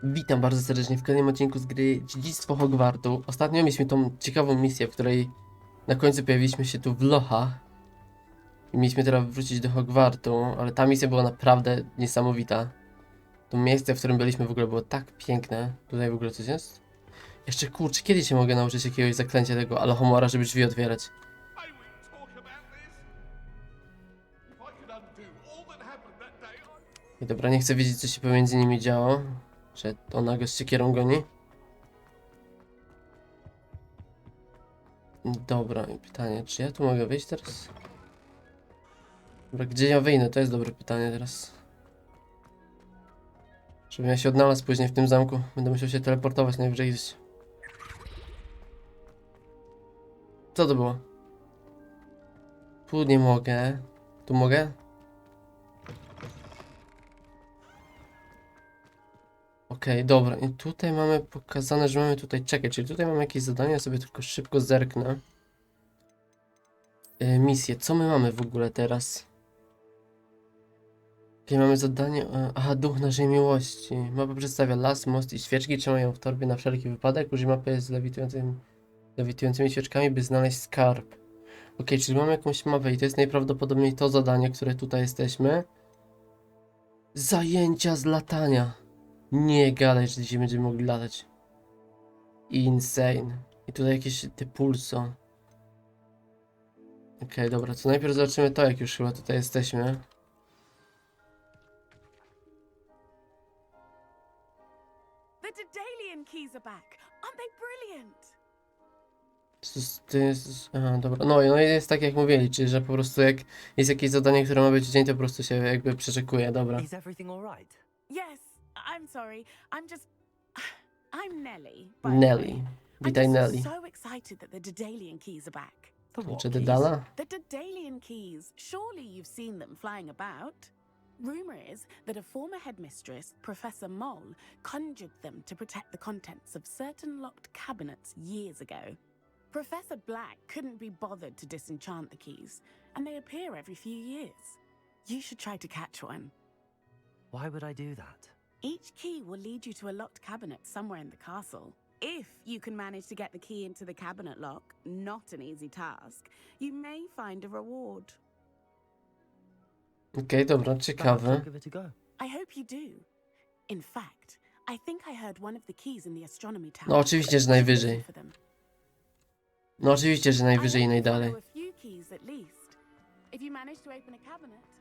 Witam bardzo serdecznie w kolejnym odcinku z gry Dziedzictwo Hogwartu. Ostatnio mieliśmy tą ciekawą misję, w której na końcu pojawiliśmy się tu w lochach. I mieliśmy teraz wrócić do Hogwartu, ale ta misja była naprawdę niesamowita. To miejsce, w którym byliśmy w ogóle było tak piękne. Tutaj w ogóle coś jest? Jeszcze kurczę, kiedy się mogę nauczyć jakiegoś zaklęcia tego Alohomora, żeby drzwi otwierać? I dobra, nie chcę wiedzieć, co się pomiędzy nimi działo. Że ona go z siekierą goni. Dobra, i pytanie, czy ja tu mogę wyjść teraz? Dobra, gdzie ja wyjdę? To jest dobre pytanie teraz. Żebym ja się odnalazł później w tym zamku. Będę musiał się teleportować najwyżej gdzieś. Co to było? Tu nie mogę. Tu mogę? Okej, dobra. I tutaj mamy pokazane, że mamy tutaj czekać. Czyli tutaj mamy jakieś zadania. Ja sobie tylko szybko zerknę. Misję. Co my mamy w ogóle teraz? Jakie mamy zadanie? Aha, duch naszej miłości. Mapa przedstawia las, most i świeczki. Trzymaj ją w torbie na wszelki wypadek. Użyj mapy z lewitującymi świeczkami, by znaleźć skarb. Okej, czyli mamy jakąś mapę i to jest najprawdopodobniej to zadanie, które tutaj jesteśmy. Zajęcia z latania. Nie gadaj, że dzisiaj będziemy mogli latać. Insane. I tutaj jakieś te pulso. Okej, dobra, to najpierw zobaczymy to, jak już chyba tutaj jesteśmy. The Dedalian keys are back. Aren't they brilliant? To jest... Aha, dobra. No i jest tak jak mówili, czyli że po prostu jak jest jakieś zadanie, które ma być w dzień, to po prostu się jakby przeczekuje, dobra. Is everything all right? Yes, I'm sorry. I'm Nelly. by the Nelly. way. Witaj, I'm Nelly. just so excited that the Dedalian keys are back. The what Czy keys? Dedala? The Dedalian keys. Surely you've seen them flying about. Rumor is that a former headmistress, Professor Moll, conjured them to protect the contents of certain locked cabinets years ago. Professor Black couldn't be bothered to disenchant the keys, and they appear every few years. You should try to catch one. Why would I do that? Each key will lead you to a locked cabinet somewhere in the castle. If you can manage to get the key into the cabinet lock, not an easy task, you may find a reward. Okej, dobra, Perhaps ciekawe. I'll give it a go. I hope you do. In fact, I think I heard one of the keys in the astronomy tower. No oczywiście, że najwyżej. No oczywiście, że najwyżej i najdalej.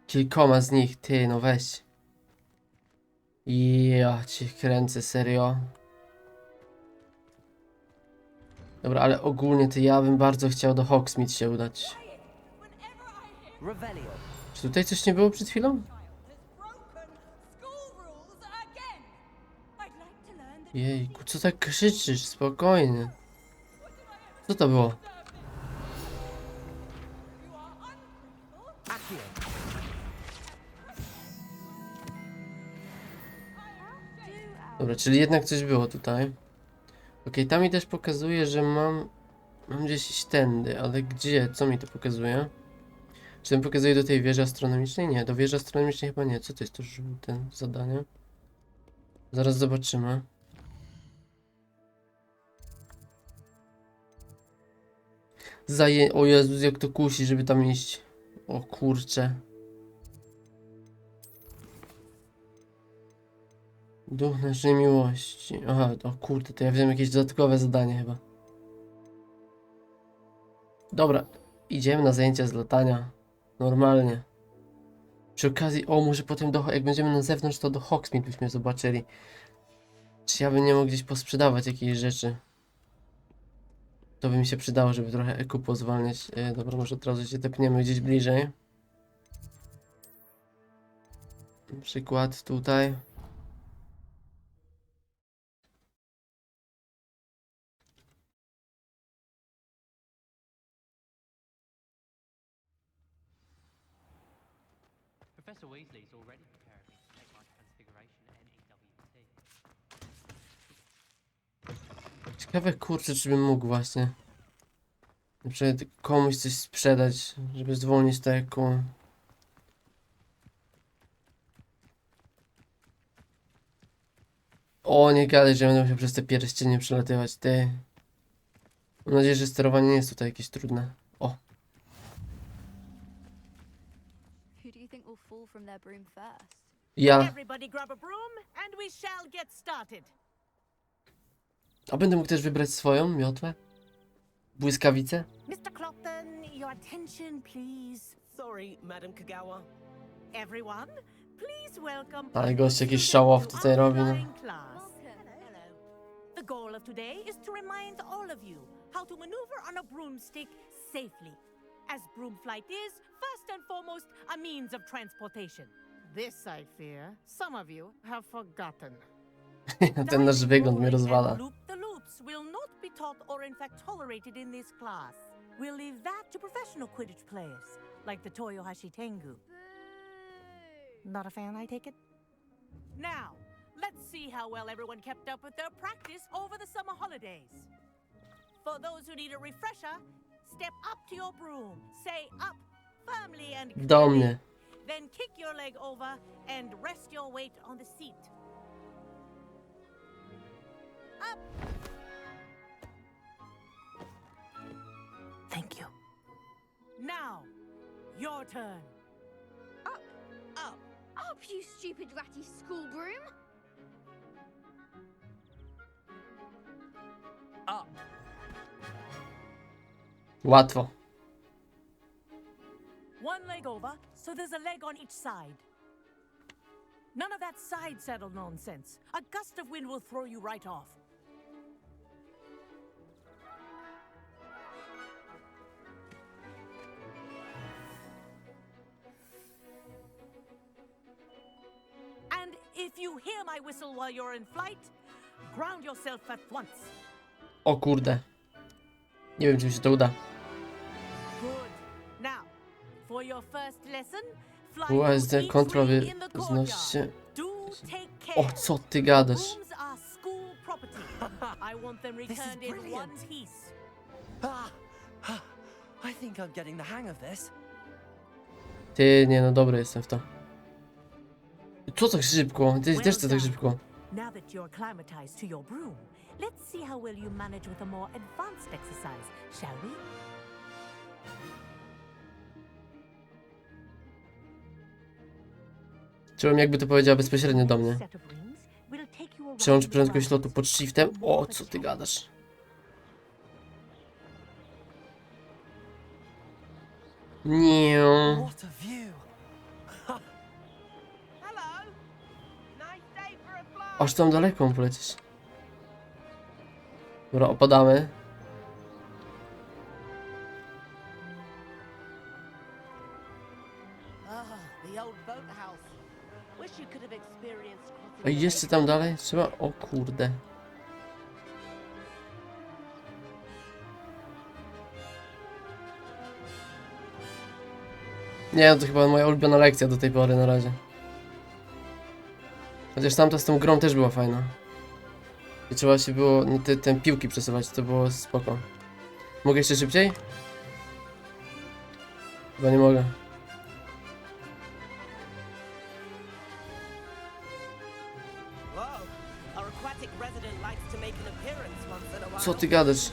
Kilkoma z nich, ty, no weź. Ja cię kręcę, serio. Dobra, ale ogólnie to ja bym bardzo chciał do Hogsmeade się udać. Revelio. Czy tutaj coś nie było przed chwilą? Jejku, co tak krzyczysz? Spokojnie. Co to było? Accio. Dobra, czyli jednak coś było tutaj. Okej, tam mi też pokazuje, że mam gdzieś iść tędy, ale gdzie? Co mi to pokazuje? Czy to pokazuje do tej wieży astronomicznej? Nie, do wieży astronomicznej chyba nie. Co to jest to żółte zadanie? Zaraz zobaczymy. O Jezus, jak to kusi, żeby tam iść. O kurcze. Duch naszej miłości. Aha, o kurde, to ja wiem jakieś dodatkowe zadanie chyba. Dobra, idziemy na zajęcia z latania. Normalnie. Przy okazji, o może potem jak będziemy na zewnątrz, to do Hogsmeade byśmy zobaczyli. Czy ja bym nie mógł gdzieś posprzedawać jakieś rzeczy. To by mi się przydało, żeby trochę eku pozwalniać. Dobra, może od razu się tepniemy gdzieś bliżej. Na przykład tutaj. Professor Weasley is already preparing me to take my transfiguration NEWT. Ciekawe kurczę, czy bym mógł właśnie. Na przykład komuś coś sprzedać, żeby zwolnić to eku. O, O, nie gadaj, że będę musiał przez te pierścienie przelatywać, ty. Mam nadzieję, że sterowanie nie jest tutaj jakieś trudne. O, Who do you think will fall from their broom first? ja. Everybody grab a broom and we shall get started. A będę mógł też wybrać swoją miotłę? Błyskawicę? Mr. Clopton, your attention, please. Sorry, Madam Kagawa. Everyone, please welcome. Ale gość jakiś show-off tutaj robi, no. Class. Hello. The goal of today is to remind all of you how to maneuver on a broomstick safely. As broom flight is, first and foremost, a means of transportation. This, I fear, some of you have forgotten. Ten nasz wygląd mnie rozwala. Loop the loops will not be taught or in fact tolerated in this class. We'll leave that to professional Quidditch players, like the Toyohashi Tengu. Not a fan, I take it? Now, let's see how well everyone kept up with their practice over the summer holidays. For those who need a refresher, step up to your broom, say up firmly and Do clearly, mnie. then kick your leg over and rest your weight on the seat. Up. Thank you. Now, your turn. Up. Up. Up, you stupid ratty school broom! Up. Łatwo. One leg over, so there's a leg on each side. None of that side saddle nonsense. A gust of wind will throw you right off. And if you hear my whistle while you're in flight, ground yourself at once. O kurde. Nie wiem, czy mi się to uda. Good. Now, for your first lesson, fly USD each kontrol way in the znosi courtyard. się. Do take care. O, co ty gadasz? Brooms are school property. I want them is returned in one brilliant. piece. I think I'm getting the hang of this. Ty, nie no, dobry jestem w to. Co tak szybko? Ty Well też co tak done. szybko? Now that you're acclimatized to your broom, let's see how well you manage with a more advanced exercise, shall we? Czułem, jakby to powiedziała bezpośrednio do mnie. Set of rings will take you around Przełącz the prędkość grounds. lotu pod shiftem. O, co ty gadasz? Nie. What a view! Hello. Nice day for a fly. Aż tam daleko polecisz. Dobra, opadamy. The old boathouse. Wish you could have experienced crossing A i the jeszcze tam dalej? Trzeba? O kurde. Nie, no to chyba moja ulubiona lekcja do tej pory na razie. Chociaż tamta z tą grą też była fajna. I trzeba się było te piłki przesuwać, to było spoko. Mogę jeszcze szybciej? Chyba nie mogę. Whoa. Our aquatic resident likes to make an appearance once in a while. Co ty gadasz?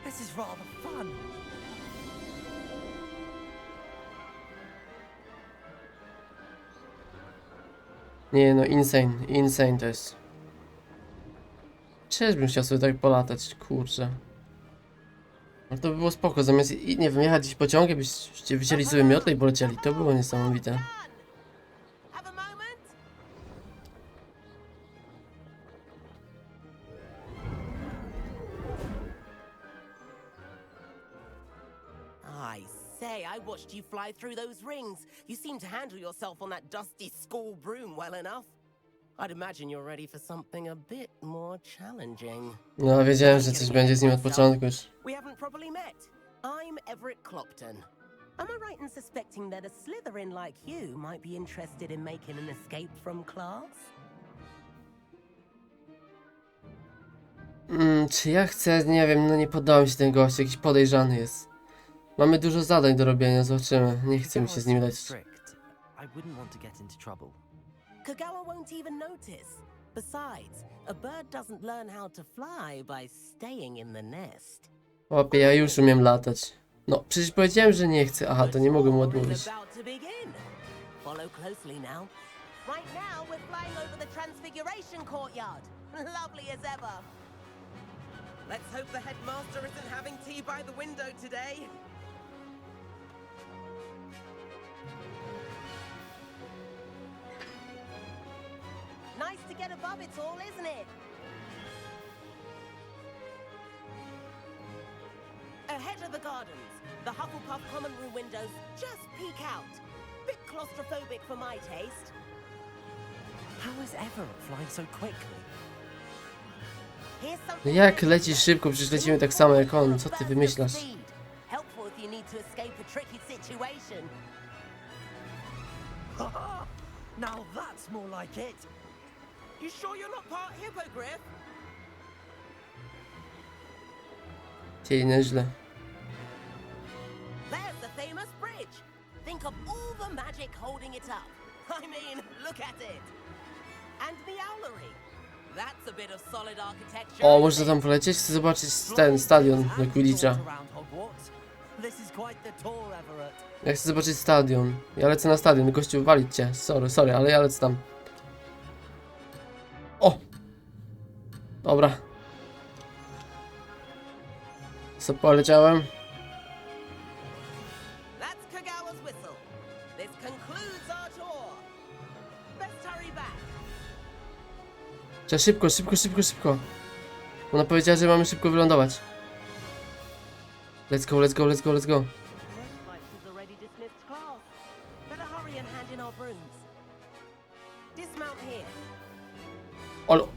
This is rather fun. Nie no, insane to jest. Czyżbym chciał sobie tak polatać, kurczę. No to by było spoko, zamiast, nie wiem, jechać gdzieś pociągiem, byście wycięli sobie miotę i polecieli. To było niesamowite. Have a moment. I say, I watched you fly through those rings. You seem to handle yourself on that dusty school broom well enough. I'd imagine you're ready for something a bit more challenging. No, wiedziałem, że coś będzie z nim od początku już. We haven't properly met. I'm Everett Clopton. Am I right in suspecting that a Slytherin like you might be interested in making an escape from class? Czy ja chcę? Nie wiem, no nie podoba mi się ten gość, jakiś podejrzany jest. Mamy dużo zadań do robienia, zobaczymy. Nie chcę mi się z nim That dać. was strict. I wouldn't want to get into trouble. Kagawa won't even notice. Besides, a bird doesn't learn how to fly by staying in the nest. Opie, ja już umiem latać. No, przecież powiedziałem, że nie chcę. Aha, to nie mogę mu odmówić. It's about to begin. Follow closely now. Right now, we're flying over the Transfiguration Courtyard. Lovely as ever. Let's hope the headmaster isn't having tea by the window today. Nice to get above it all, isn't it? Ahead of the gardens, the Hufflepuff common room windows just peek out. Bit claustrophobic for my taste. How is Everett flying so quickly? Here's No something jak lecisz szybko? Przecież lecimy tak samo jak on. Co ty wymyślasz? Helpful if you need to escape a tricky situation. Now that's more like it. You sure you're not part hippogriff? Cię nieźle. There's the famous bridge. Think of all the magic holding it up. I mean, look at it. And the owlery. That's a bit of solid architecture. O, isn't można it? tam polecieć? Chcę zobaczyć ten stadion do Quidditcha. Around Hogwarts. This is quite the tour, Everett. Ja chcę zobaczyć stadion. Ja lecę na stadion, gościu, walić cię. Sorry, ale ja lecę tam. O! Dobra. Co, poleciałem? That's Kagawa's whistle. This concludes our tour. Best hurry back. Trzeba szybko. Ona powiedziała, że mamy szybko wylądować. Let's go. Looks like she's already dismissed class. Better hurry and hand in our brooms. Dismount here. Olo.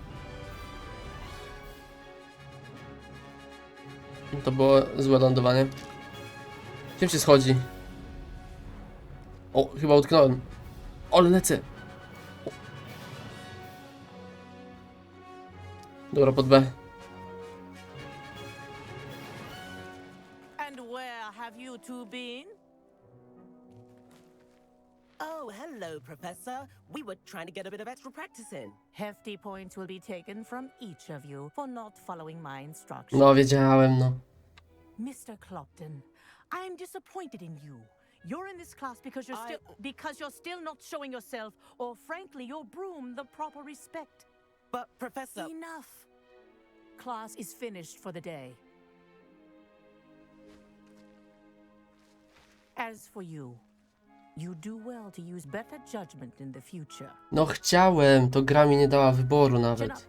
To było złe lądowanie. Czym się schodzi? O, chyba utknąłem. Ale lecę. O. Dobra, pod B. And where have you two been? Oh, hello, Professor. We were trying to get a bit of extra practice in. Hefty points will be taken from each of you for not following my instructions. No, wiedziałem, no. Mr. Clopton, I am disappointed in you. You're in this class because you're still not showing yourself, or frankly, your broom the proper respect. But, Professor... Enough. Class is finished for the day. As for you, you do well to use better judgment in the future. No chciałem, to gra mi nie dała wyboru Chin up. nawet.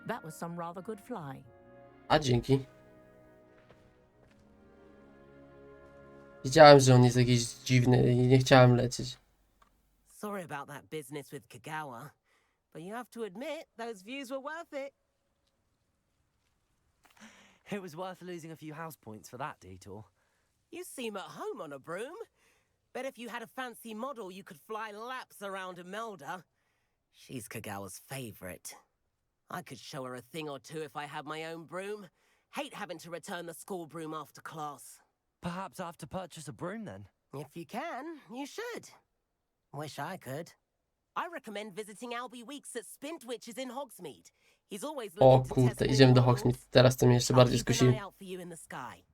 That was some rather good flying. A dzięki. Wiedziałem, że on jest jakiś dziwny i nie chciałem lecieć. Sorry about that business with Kagawa, but you have to admit those views were worth it. It was worth losing a few house points for that detour. You seem at home on a broom. Bet if you had a fancy model, you could fly laps around Imelda. She's Kagawa's favorite. I could show her a thing or two if I had my own broom. Hate having to return the school broom after class. Perhaps I have to purchase a broom then. If you can, you should. Wish I could. I recommend visiting Albie Weeks at Spint, which is in Hogsmeade. He's always O looking to test kurde, new idziemy do models. Hogsmeade. Teraz to mnie jeszcze I'll bardziej keep an skusiło. eye out for you in the sky.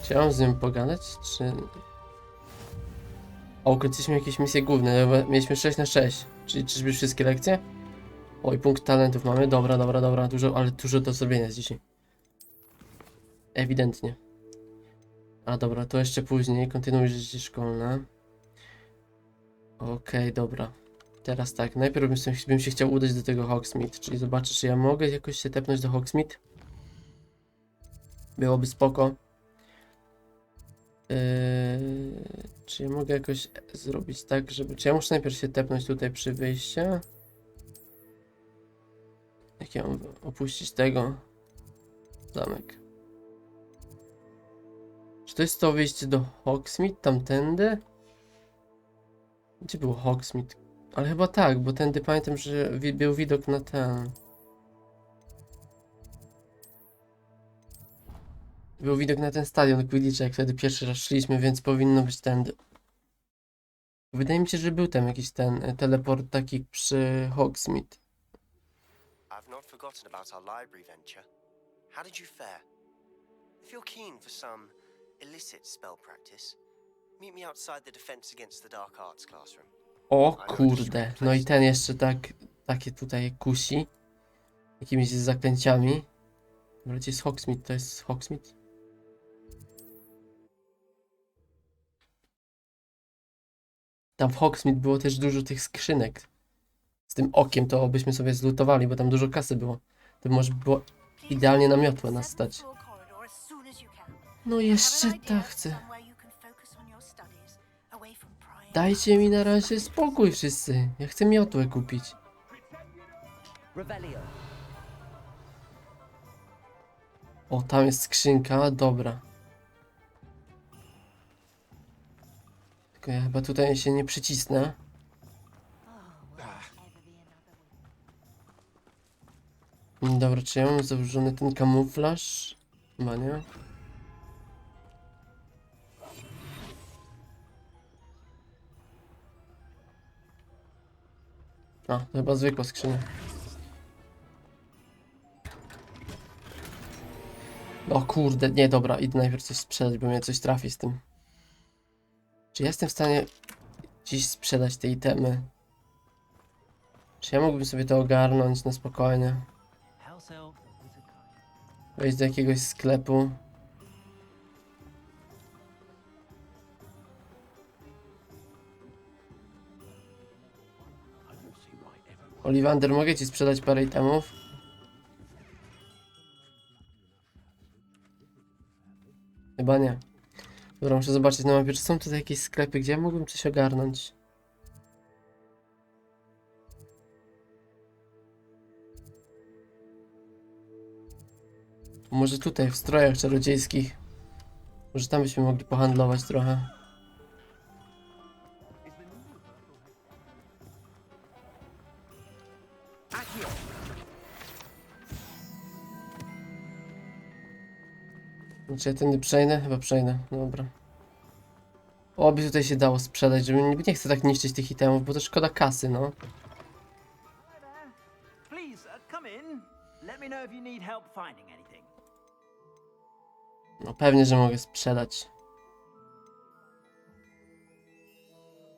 Czy ja mam z nią pogadać, czy... O, ukończyliśmy jakieś misje główne, mieliśmy 6 na 6. Czyli czyżby wszystkie lekcje? Oj, punkt talentów mamy, dobra, ale dużo do zrobienia jest dzisiaj. Ewidentnie. A dobra, to jeszcze później, kontynuuj życie szkolne. Okej, dobra. Teraz tak, najpierw bym się chciał udać do tego Hogsmeade, czyli zobaczę, czy ja mogę jakoś się tepnąć do Hogsmeade. Byłoby spoko. Czy ja mogę jakoś zrobić tak, żeby... Czy ja muszę najpierw się tepnąć tutaj przy wyjściu? Jak ja mam opuścić tego? Zamek. Czy to jest to wyjście do Hogsmeade? Tamtędy? Gdzie był Hogsmeade? Ale chyba tak, bo tędy pamiętam, że był widok na ten... Był widok na ten stadion Quidditcha, jak wtedy pierwszy raz szliśmy, więc powinno być tędy. Wydaje mi się, że był tam jakiś ten teleport taki przy Hogsmeade. I've not forgotten about our library venture. How did you fare? If you're keen for some illicit spell practice, meet me outside the Defense Against the Dark Arts classroom. O kurde, no i ten jeszcze takie tutaj kusi. Jakimiś zaklęciami. Dobra, gdzie jest Hogsmeade? To jest Hogsmeade? Tam w Hogsmeade było też dużo tych skrzynek. Z tym okiem to byśmy sobie zlutowali, bo tam dużo kasy było. To może było idealnie na miotłę nas stać. No jeszcze tak chcę. Dajcie mi na razie spokój wszyscy. Ja chcę miotłę kupić. Revelio. O, tam jest skrzynka, dobra. Tylko ja chyba tutaj się nie przycisnę. Dobra, czy ja mam założony ten kamuflaż? Chyba nie. A, to chyba zwykła skrzynia. O kurde, nie, dobra, idę najpierw coś sprzedać, bo mnie coś trafi z tym. Czy ja jestem w stanie dziś sprzedać te itemy? Czy ja mógłbym sobie to ogarnąć na spokojnie? House elf, wizard kind. Wejść do jakiegoś sklepu. Oliwander, mogę ci sprzedać parę itemów? Chyba nie. Dobra, muszę zobaczyć na mapie, czy są tutaj jakieś sklepy, gdzie ja mógłbym coś ogarnąć. Może tutaj, w strojach czarodziejskich. Może tam byśmy mogli pohandlować trochę. Czy ja tędy przejdę? Chyba przejdę, dobra. Oby tutaj się dało sprzedać, żeby nie chcę tak niszczyć tych itemów, bo to szkoda kasy, no. Please, come in. Let me know if you need help finding anything. No pewnie, że mogę sprzedać.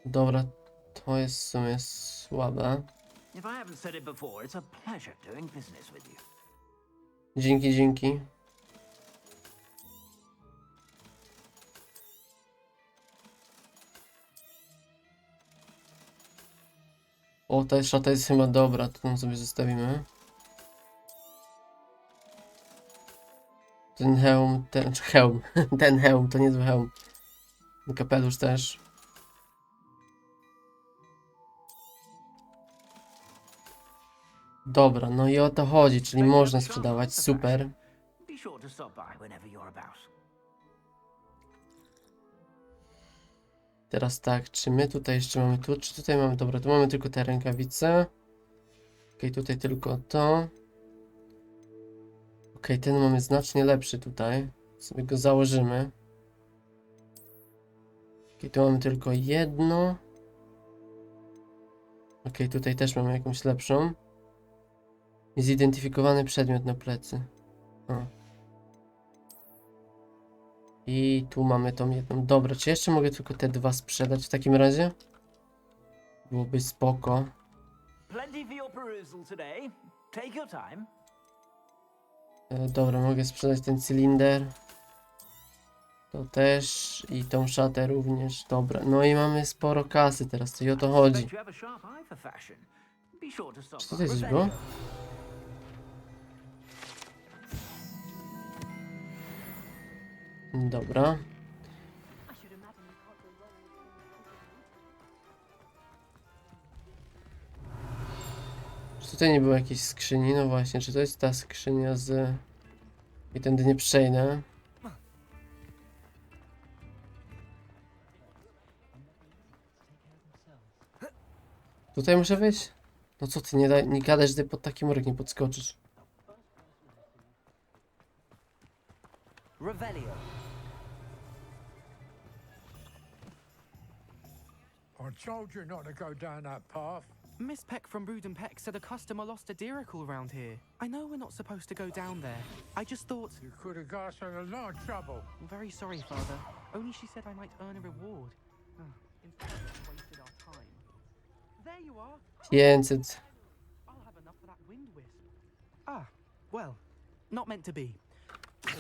Dobra, to jest w sumie słabe. If I haven't said it before, it's a pleasure doing business with you. Dzięki, dzięki. O, ta szata jest chyba dobra, to tam sobie zostawimy. Ten hełm, ten hełm, to niezły hełm. Ten kapelusz też. Dobra, no i o to chodzi, czyli można sprzedawać, super. Be sure to stop by whenever you're about. Teraz tak, czy my tutaj jeszcze mamy tu, czy tutaj mamy, dobra, tu mamy tylko te rękawice. Okej, tutaj tylko to. Okej, ten mamy znacznie lepszy tutaj. Sobie go założymy. Okej, tu mamy tylko jedno. Okej, tutaj też mamy jakąś lepszą. Zidentyfikowany przedmiot na plecy. O. I tu mamy tą jedną. Dobra, czy jeszcze mogę tylko te dwa sprzedać w takim razie? Byłoby spoko. Plenty for your perusal today. Take your time. Dobra, mogę sprzedać ten cylinder. To też. I tą szatę również. Dobra, no i mamy sporo kasy teraz, co i o to chodzi. Bet you have a sharp eye for fashion. Be sure to stop Czy by. tutaj coś było? Dobra. Czy tutaj nie było jakiejś skrzyni? No właśnie, czy to jest ta skrzynia z... I tędy nie przejdę. Tutaj muszę wejść? No co ty, nie gadasz, że ty pod taki murek nie podskoczysz. Revelio. I told you not to go down that path. Miss Peck from Brood and Peck said a customer lost a deeracle around here. I know we're not supposed to go down there. I just thought... You could have got us in a lot of trouble. I'm very sorry, Father. Only she said I might earn a reward. Instead, we wasted our time. There you are. 500. I'll have enough for that wind wisp. Ah, well, not meant to be. Also,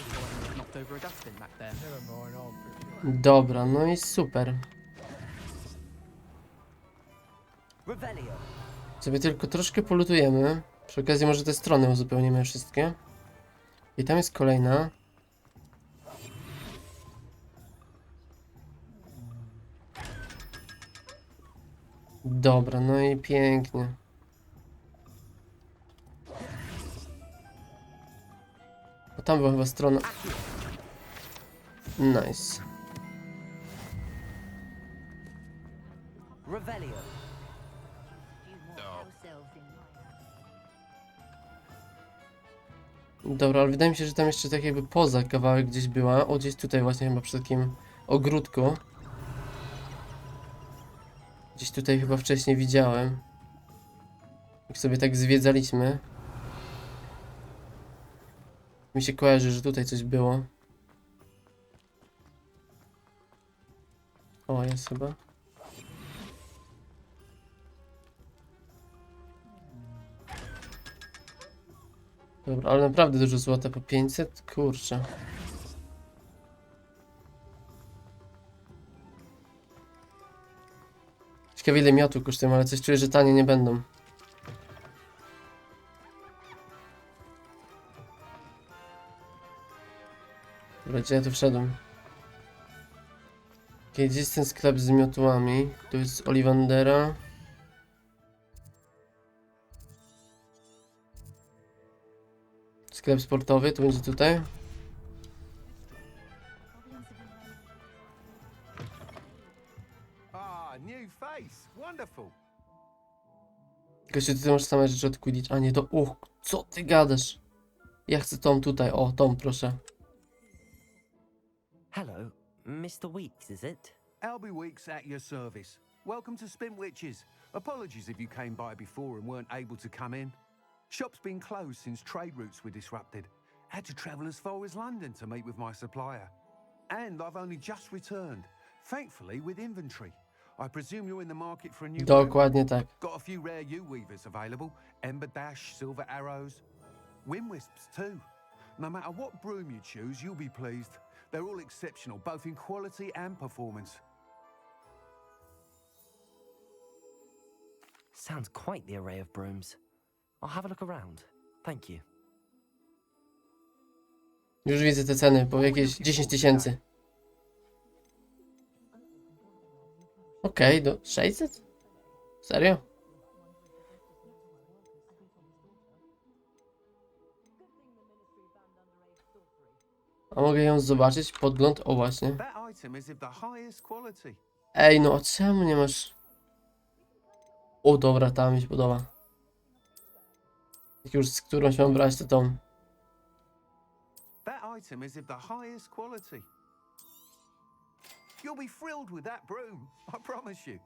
I knocked over a dustbin back there. Never mind, I'll fix it. Dobra, no i super. Revelio. Sobie tylko troszkę polutujemy. Przy okazji może te strony uzupełnimy wszystkie. I tam jest kolejna. Dobra, no i pięknie. A tam była chyba strona. Nice. Revelio. Dobra, ale wydaje mi się, że tam jeszcze tak jakby poza kawałek gdzieś była. O, gdzieś tutaj właśnie chyba przy takim ogródku. Gdzieś tutaj chyba wcześniej widziałem. Jak sobie tak zwiedzaliśmy. Mi się kojarzy, że tutaj coś było. O, jest chyba. Dobra, ale naprawdę dużo złota po 500? Kurczę. Ciekawe ile miotu kosztują, ale coś czuję, że tanie nie będą. Dobra, gdzie ja tu wszedłem? Okej, gdzie jest ten sklep z miotłami? Tu jest Olivandera. Sklep sportowy, to będzie tutaj. Ah, new face. Wonderful. Gościu, ty masz same rzeczy od Quidditch. A nie, to... co ty gadasz? Ja chcę tą tutaj. O, tą proszę. Hello, Mr. Weeks, is it? Albie Weeks at your service. Welcome to Spintwitches. Apologies if you came by before and weren't able to come in. Shop's been closed since trade routes were disrupted. Had to travel as far as London to meet with my supplier. And I've only just returned, thankfully with inventory. I presume you're in the market for a new broom? Dokładnie tak. Got a few rare U-weavers available. Ember Dash, Silver Arrows. Wind Wisps too. No matter what broom you choose, you'll be pleased. They're all exceptional, both in quality and performance. Sounds quite the array of brooms. I'll have a look around. Thank you. Już widzę te ceny, po jakieś 10 000. Okej, do 600? Serio? A mogę ją zobaczyć? Podgląd? O właśnie. That item is of the highest quality. Ej, no a czemu nie masz... O dobra, ta mi się podoba. Jak już z którąś mam brać, to tą. That item is of the highest quality. You'll be thrilled with that broom, I promise you.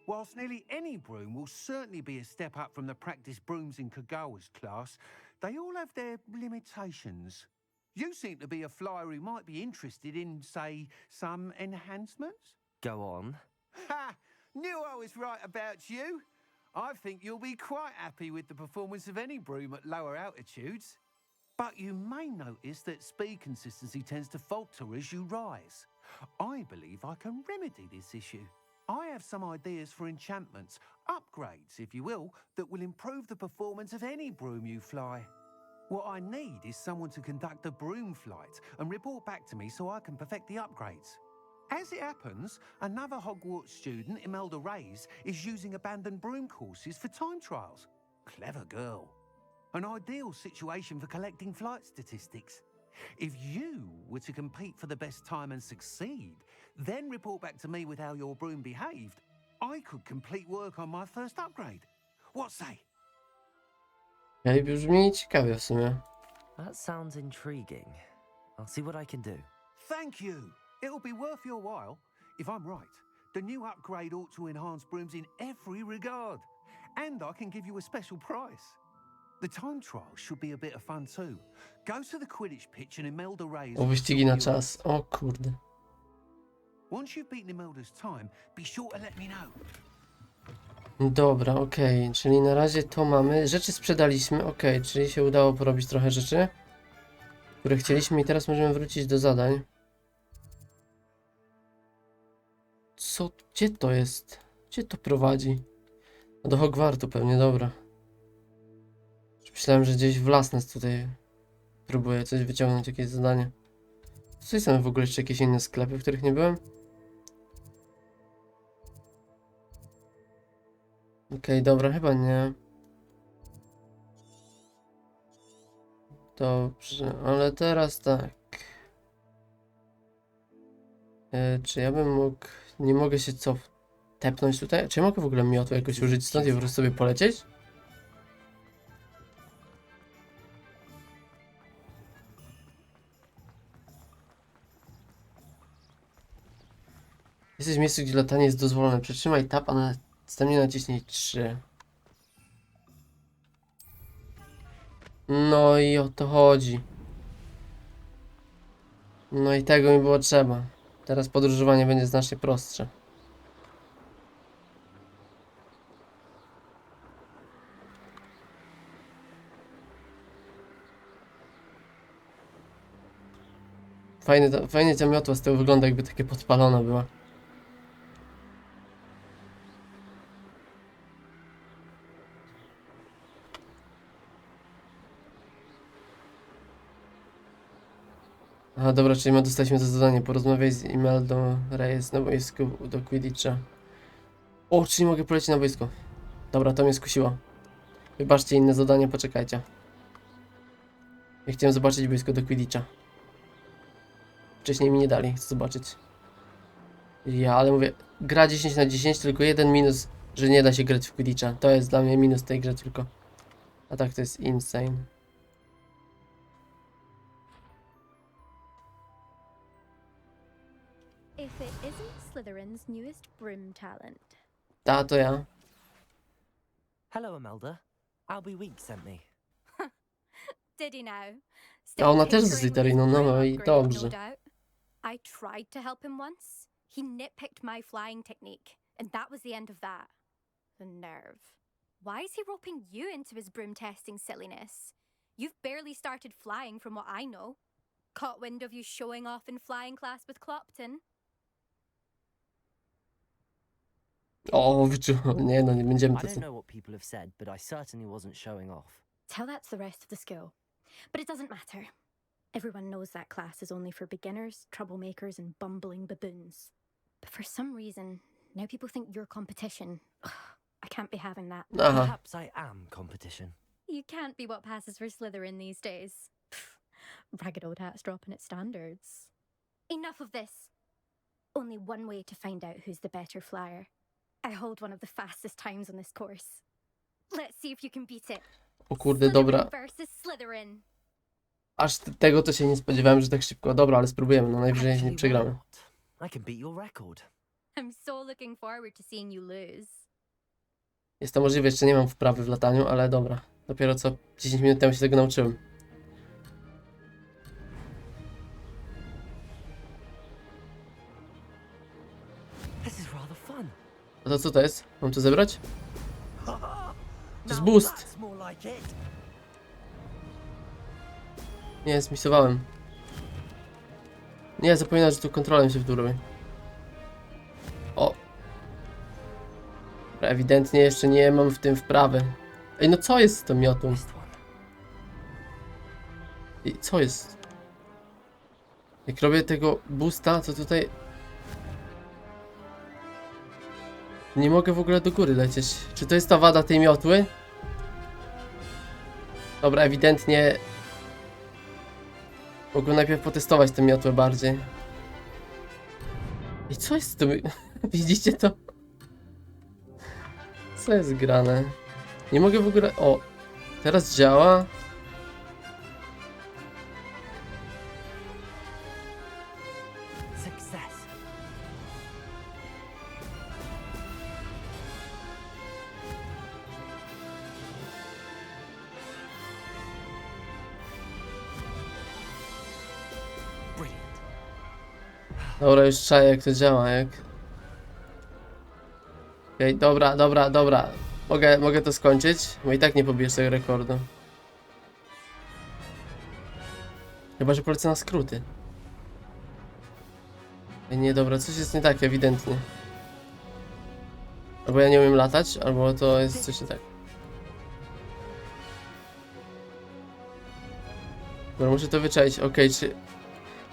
Whilst nearly any broom will certainly be a step up from the practice brooms in Kagawa's class, they all have their limitations. You seem to be a flyer who might be interested in, say, some enhancements? Go on. Ha! Knew I was right about you. I think you'll be quite happy with the performance of any broom at lower altitudes. But you may notice that speed consistency tends to falter as you rise. I believe I can remedy this issue. I have some ideas for enchantments, upgrades, if you will, that will improve the performance of any broom you fly. What I need is someone to conduct a broom flight and report back to me so I can perfect the upgrades. As it happens, another Hogwarts student, Imelda Reyes, is using abandoned broom courses for time trials. Clever girl. An ideal situation for collecting flight statistics. If you were to compete for the best time and succeed, then report back to me with how your broom behaved, I could complete work on my first upgrade. What say? Ja brzmi ciekawie w sumie. That sounds intriguing. I'll see what I can do. Thank you. It'll be worth your while. If I'm right, the new upgrade ought to enhance brooms in every regard. And I can give you a special price. The time trial should be a bit of fun too. Go to the Quidditch pitch and Imelda Ray's... O, wyścigi na czas. O kurde. Once you've beaten Imelda's time, be sure to let me know. Dobra, okej. Czyli na razie to mamy. Rzeczy sprzedaliśmy, okej. Czyli się udało porobić trochę rzeczy, które chcieliśmy i teraz możemy wrócić do zadań. Co? Gdzie to jest? Gdzie to prowadzi? No do Hogwartu pewnie, dobra. Myślałem, że gdzieś w las nas tutaj próbuję coś wyciągnąć, jakieś zadanie. Co są w ogóle jeszcze jakieś inne sklepy, w których nie byłem? Okej, dobra, chyba nie. Dobrze, ale teraz tak. Czy ja bym mógł... Nie mogę się tepnąć tutaj? Czy ja mogę w ogóle miotu jakoś użyć stąd i po prostu sobie polecieć? Jesteś w miejscu, gdzie latanie jest dozwolone. Przytrzymaj tab, a następnie naciśnij 3. No i o to chodzi. No i tego mi było trzeba. Teraz podróżowanie będzie znacznie prostsze. Fajnie ta miotła z tyłu wygląda, jakby takie podpalona była. Aha, dobra, czyli my dostaliśmy to zadanie. Porozmawiaj z Imeldą Reyes na boisku do Quidditcha. O, czyli mogę polecieć na boisko. Dobra, to mnie skusiło. Wybaczcie inne zadanie, poczekajcie. Ja chciałem zobaczyć boisko do Quidditcha. Wcześniej mi nie dali, chcę zobaczyć. Ja, ale mówię, gra 10 na 10, tylko jeden minus, że nie da się grać w Quidditcha. To jest dla mnie minus tej grze tylko. A tak to jest insane. If it isn't Slytherin's newest broom talent. Ta, to ja. Hello, Imelda. Albie Week sent me. Did he now? A ona też z tinkering with Slytherinu, his no broom i upgrade, dobrze. no doubt. I tried to help him once. He nitpicked my flying technique, and that was the end of that. The nerve. Why is he roping you into his broom testing silliness? You've barely started flying from what I know. Caught wind of you showing off in flying class with Clopton. O, nie no, nie będziemy I to don't know what people have said, but I certainly wasn't showing off. Tell that to the rest of the school. But it doesn't matter. Everyone knows that class is only for beginners, troublemakers, and bumbling baboons. But for some reason, now people think you're competition. Ugh, I can't be having that. Aha. Perhaps I am competition. You can't be what passes for Slytherin these days. Pff, ragged old hat's dropping its standards. Enough of this. Only one way to find out who's the better flyer. I hold one of the fastest times on this course. Let's see if you can beat it. O kurde, dobra. Slytherin versus Slytherin. Aż tego to się nie spodziewałem, że tak szybko. Dobra, ale spróbujemy, no najwyżej nie Actually, why przegramy. not? I can beat your record. I'm so looking forward to seeing you lose. Jest to możliwe, jeszcze nie mam wprawy w lataniu, ale dobra. Dopiero co 10 minut temu się tego nauczyłem. This is rather fun. A to co to jest? Mam to zebrać? To jest Now boost. that's more like it. Nie, zmisowałem. Nie, zapominam, że tu kontrolem się w dół robi. O. Dobra, ewidentnie jeszcze nie mam w tym wprawy. Ej, no co jest z tą miotą? Missed one. I co jest? Jak robię tego boosta, to tutaj... Nie mogę w ogóle do góry lecieć. Czy to jest ta wada tej miotły? Dobra, ewidentnie... Mogłem najpierw potestować tę miotłę bardziej. I co jest z tym? Widzicie to? Co jest grane? Nie mogę w ogóle... O! Teraz działa. Success. Brilliant. Dobra, już czaję jak to działa, jak... Okej, dobra. Mogę to skończyć, bo i tak nie pobijesz tego rekordu. Chyba, że polecę na skróty. Ej, nie, dobra, coś jest nie tak, ewidentnie. Albo ja nie umiem latać, albo to jest coś nie tak. Dobra, muszę to wyczaić. Okej, czy...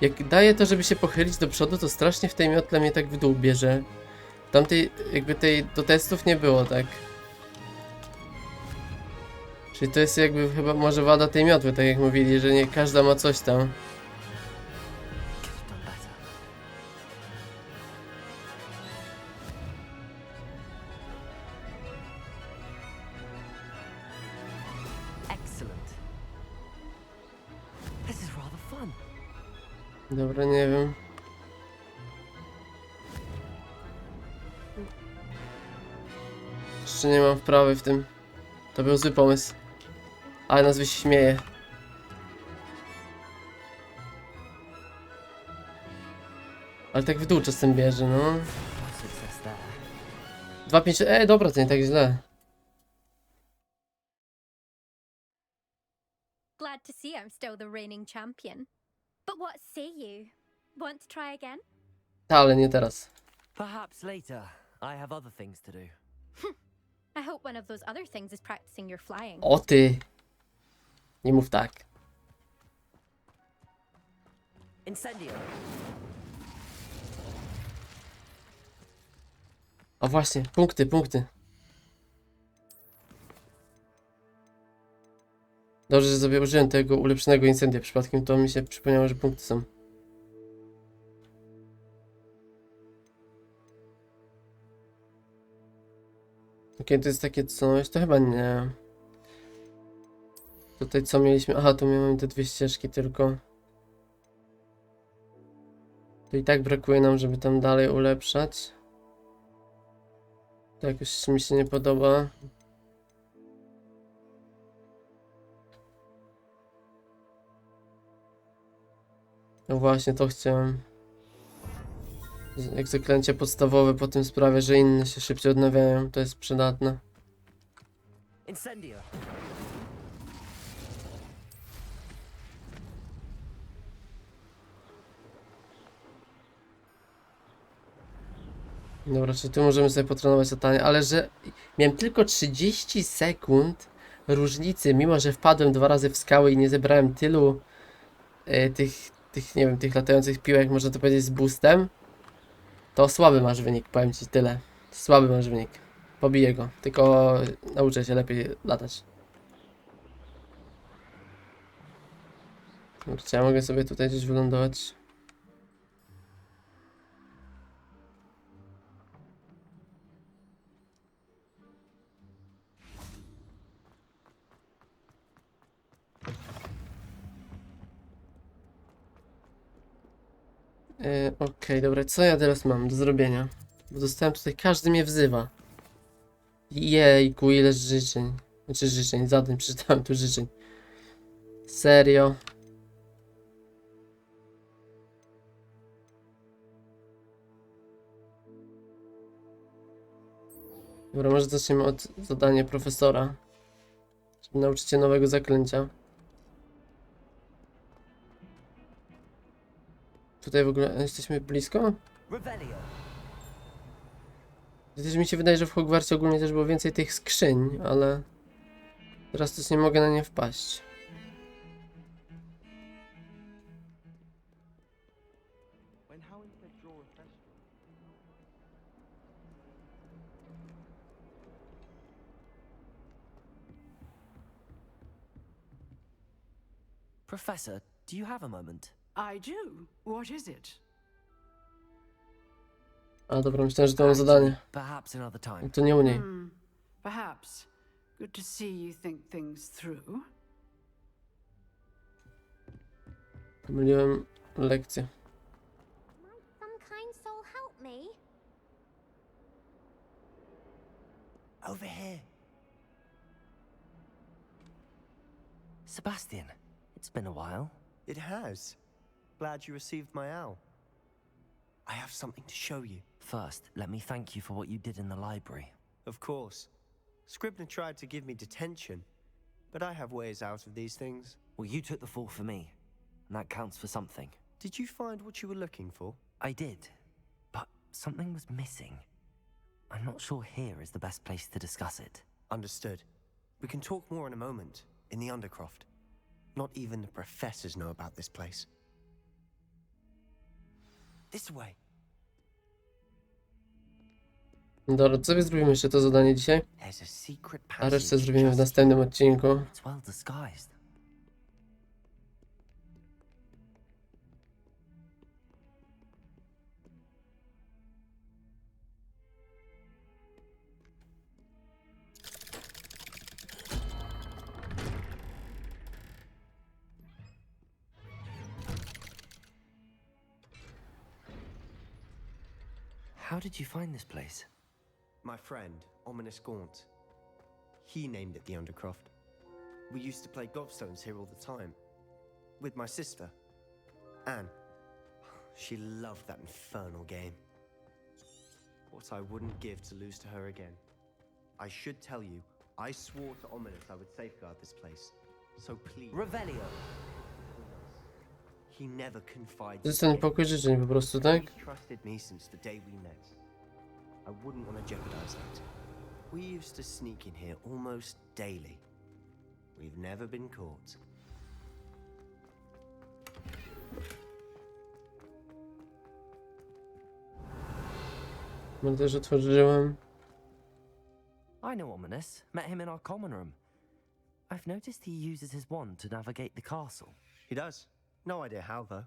Jak daję to, żeby się pochylić do przodu, to strasznie w tej miotle mnie tak w dół bierze. Tamtej, jakby tej do testów nie było, tak? Czyli to jest jakby chyba może wada tej miotły, tak jak mówili, że nie każda ma coś tam. Excellent. This is rather fun. Dobra, nie wiem. Jeszcze nie mam wprawy w tym. To był zły pomysł. Ale nas wyśmieje. Ale tak w dół czasem bierze, no. Success there. 2-5... dobra, to nie tak źle. Glad to see I'm still the reigning champion. But what say you? Want to try again? Ale nie teraz. Perhaps later. I have other things to do. I hope one of those other things is practicing your flying. O ty! Nie mów tak. Incendio. O właśnie, punkty. Dobrze, że sobie użyłem tego ulepszonego incendia. Przypadkiem to mi się przypomniało, że punkty są. Okej, to jest takie coś, to chyba nie. Tutaj co mieliśmy? Aha, tu mamy te dwie ścieżki tylko. To i tak brakuje nam, żeby tam dalej ulepszać. To jakoś mi się nie podoba. No właśnie, to chciałem. Jak zaklęcie podstawowe potem sprawia, że inne się szybciej odnawiają. To jest przydatne. Incendio. Dobra, czy tu możemy sobie potrenować latanie, ale że miałem tylko 30 sekund różnicy, mimo że wpadłem 2 razy w skałę i nie zebrałem tylu nie wiem, tych latających piłek, można to powiedzieć, z boostem, to słaby masz wynik, powiem ci tyle. Słaby masz wynik. Pobiję go, tylko nauczę się lepiej latać. Dobra, czy ja mogę sobie tutaj gdzieś wylądować? Okej, dobra, co ja teraz mam do zrobienia? Bo dostałem tutaj, każdy mnie wzywa. Jejku, ile życzeń. Znaczy życzeń, zadań, przeczytałem tu życzeń. Serio? Dobra, może zaczniemy od zadania profesora. Żeby nauczyć się nowego zaklęcia. Tutaj w ogóle jesteśmy blisko? Też mi się wydaje, że w Hogwarcie ogólnie też było więcej tych skrzyń, ale teraz też nie mogę na nie wpaść. Professor, do you have a moment? I do. What is it? A dobra, myślałem, że to mam zadanie. Perhaps another time. To nie u niej. Perhaps. Good to see you think things through. Pomyliłem lekcję. Might some kind soul help me? Over here. Sebastian, it's been a while. It has. Glad you received my owl. I have something to show you. First, let me thank you for what you did in the library. Of course. Scribner tried to give me detention, but I have ways out of these things. Well, you took the fall for me, and that counts for something. Did you find what you were looking for? I did, but something was missing. I'm not sure here is the best place to discuss it. Understood. We can talk more in a moment, in the Undercroft. Not even the professors know about this place. This way. Dobra, co sobie zrobimy jeszcze to zadanie dzisiaj? There's a secret A resztę passage zrobimy w just następnym odcinku. It's well disguised. How did you find this place? My friend, Ominous Gaunt. He named it the Undercroft. We used to play gobstones here all the time. With my sister, Anne. She loved that infernal game. What I wouldn't give to lose to her again. I should tell you, I swore to Ominous I would safeguard this place. So please... Revelio. He never confided To jest ten pokój życzeń po prostu, tak? He's trusted me since the day we met. I wouldn't want to jeopardize that. We used to sneak in here almost daily. We've never been caught. No też otworzyłem. I know Ominous. Met him in our common room. I've noticed he uses his wand to navigate the castle. He does. No idea how, though.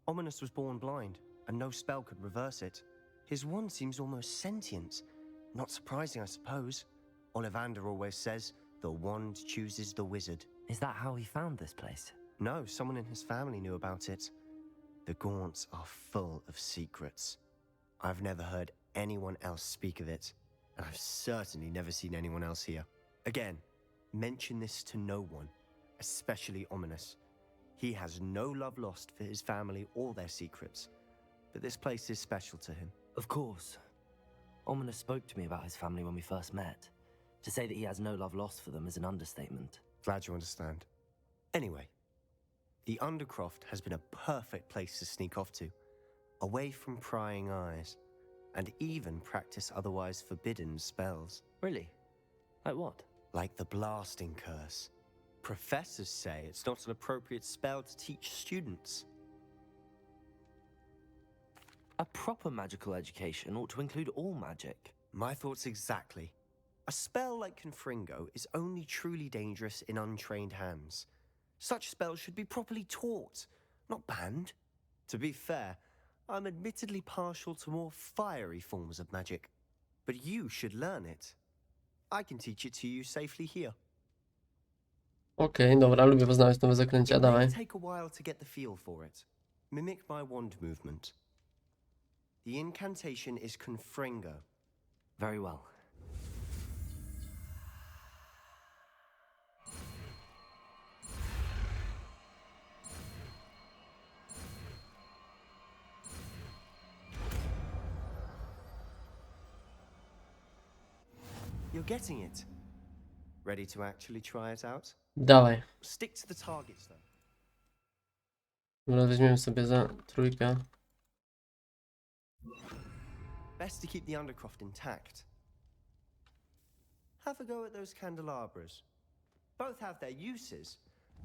Ominous was born blind, and no spell could reverse it. His wand seems almost sentient. Not surprising, I suppose. Ollivander always says, the wand chooses the wizard. Is that how he found this place? No, someone in his family knew about it. The Gaunts are full of secrets. I've never heard anyone else speak of it, and I've certainly never seen anyone else here. Again, mention this to no one, especially Ominous. He has no love lost for his family or their secrets, but this place is special to him. Of course. Ominous spoke to me about his family when we first met. To say that he has no love lost for them is an understatement. Glad you understand. Anyway, the Undercroft has been a perfect place to sneak off to, away from prying eyes, and even practice otherwise forbidden spells. Really? Like what? Like the blasting curse. Professors say it's not an appropriate spell to teach students. A proper magical education ought to include all magic. My thoughts exactly. A spell like Confringo is only truly dangerous in untrained hands. Such spells should be properly taught, not banned. To be fair, I'm admittedly partial to more fiery forms of magic, but you should learn it. I can teach it to you safely here. Okej, dobra, lubię poznawać nowe zaklęcia, It may dawaj. take a while to get the feel for it. Mimic my wand movement. The incantation is Confringo. Very well. You're getting it. Ready to actually try it out? Dawaj. Stick to the targets, though. Dobra, weźmiemy sobie za trójkę. Best to keep the Undercroft intact. Have a go at those candelabras. Both have their uses,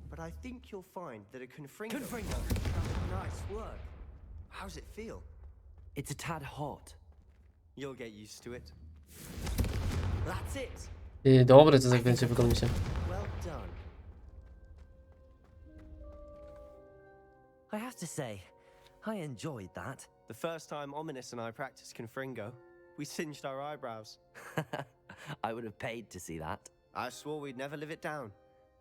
but I think you'll find that a Confringo... Confringo! Nice work. How's it feel? It's a tad hot. You'll get used to it. That's it! Dobre to zaklęcie, podoba mi się. Well done. I have to say, I enjoyed that. The first time Ominous and I practiced Confringo, we singed our eyebrows. I would have paid to see that. I swore we'd never live it down.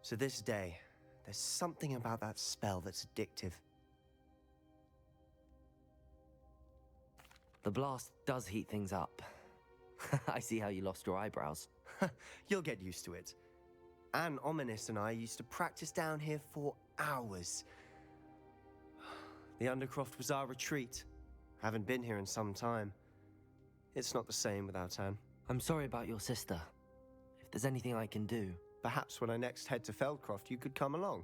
To this day, there's something about that spell that's addictive. The blast does heat things up. I see how you lost your eyebrows. You'll get used to it. Anne, Ominous, and I used to practice down here for hours. The Undercroft was our retreat. Haven't been here in some time. It's not the same without Anne. I'm sorry about your sister. If there's anything I can do... Perhaps when I next head to Feldcroft, you could come along.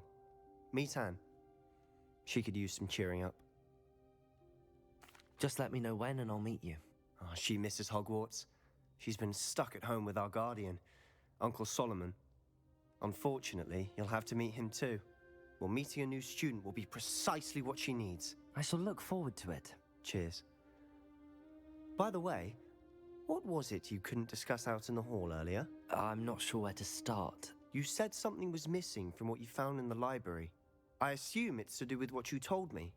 Meet Anne. She could use some cheering up. Just let me know when and I'll meet you. Oh, she misses Hogwarts. She's been stuck at home with our guardian, Uncle Solomon. Unfortunately, you'll have to meet him too. Well, meeting a new student will be precisely what she needs. I shall look forward to it. Cheers. By the way, what was it you couldn't discuss out in the hall earlier? I'm not sure where to start. You said something was missing from what you found in the library. I assume it's to do with what you told me.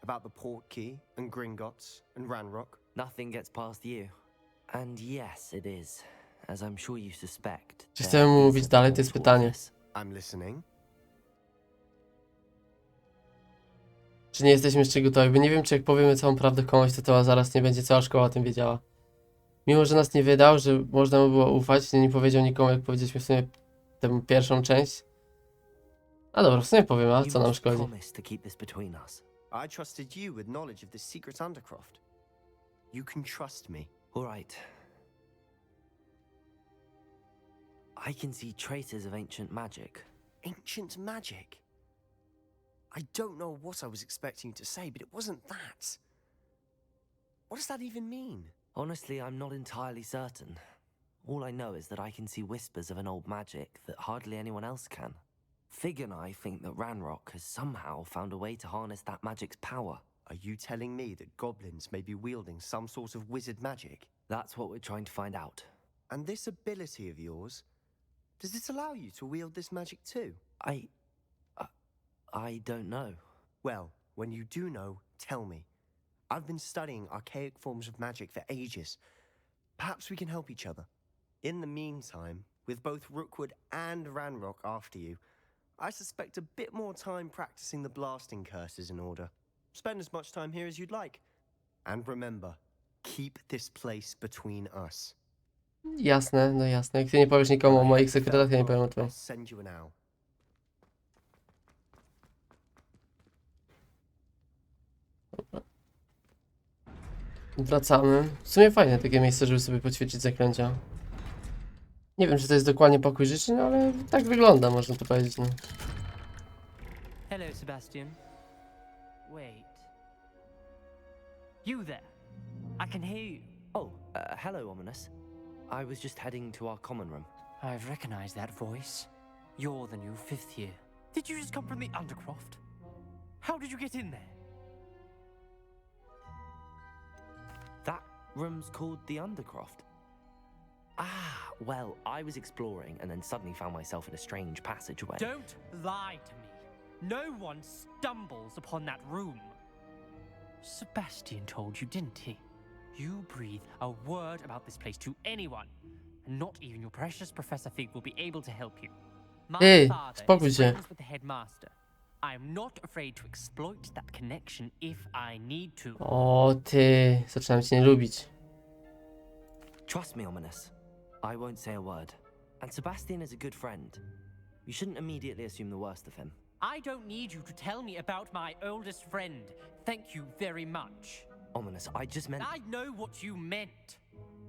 About the Portkey, and Gringotts, and Ranrock. Nothing gets past you. And yes, it is. As I'm sure you suspect. Czy chcemy mówić dalej? To jest pytanie. I'm listening. Czy nie jesteśmy jeszcze gotowi? Bo nie wiem, czy jak powiemy całą prawdę komuś, to zaraz nie będzie cała szkoła o tym wiedziała. Mimo, że nas nie wydał, że można mu było ufać, nie powiedział nikomu, jak powiedzieliśmy w sumie tę pierwszą część. A dobra, w sumie powiem, a co nam szkodzi? I trusted you with knowledge of the secret Undercroft. You can trust me. All right. I can see traces of ancient magic. Ancient magic? I don't know what I was expecting you to say, but it wasn't that. What does that even mean? Honestly, I'm not entirely certain. All I know is that I can see whispers of an old magic that hardly anyone else can. Fig and I think that Ranrock has somehow found a way to harness that magic's power. Are you telling me that goblins may be wielding some sort of wizard magic? That's what we're trying to find out. And this ability of yours, does it allow you to wield this magic too? I don't know. Well, when you do know, tell me. I've been studying archaic forms of magic for ages. Perhaps we can help each other. In the meantime, with both Rookwood and Ranrock after you, I suspect a bit more time practicing the blasting curse is in order. Spend as much time here as you'd like. And remember, keep this place between us. Jasne, no jasne. Jak ty nie powiesz nikomu o moich sekretach, ja nie powiem o twoim. I'll send you an owl. Wracamy. W sumie fajne takie miejsce, żeby sobie poćwiczyć zaklęcia. Nie wiem, czy to jest dokładnie pokój życzeń, ale tak wygląda, można to powiedzieć, no. Hello, Sebastian. Wait. You there? I can hear you. Oh, hello, Ominous. I was just heading to our common room. I've recognized that voice. You're the new 5th year. Did you just come from the Undercroft? How did you get in there? That room's called the Undercroft. Ah, well, I was exploring and then suddenly found myself in a strange passageway. Don't lie to me. No one stumbles upon that room. Sebastian told you, didn't he? You breathe a word about this place to anyone, and not even your precious Professor Fig will be able to help you. My father spokój is się. friends with the headmaster. I am not afraid to exploit that connection if I need to. O ty, zaczynam cię nie lubić. Trust me, Ominous. I won't say a word. And Sebastian is a good friend. You shouldn't immediately assume the worst of him. I don't need you to tell me about my oldest friend. Thank you very much. Ominous, I just meant... I know what you meant.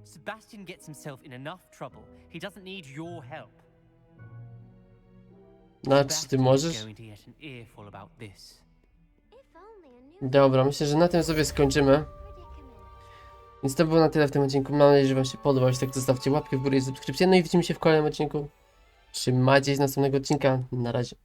Sebastian gets himself in enough trouble. He doesn't need your help. Znaczy, ty możesz? Dobra, myślę, że na tym sobie skończymy. Więc to było na tyle w tym odcinku. Mam nadzieję, że wam się podobał. Jeśli tak, zostawcie łapkę w górę i subskrypcję. No i widzimy się w kolejnym odcinku. Trzymajcie się, następnego odcinka. Na razie.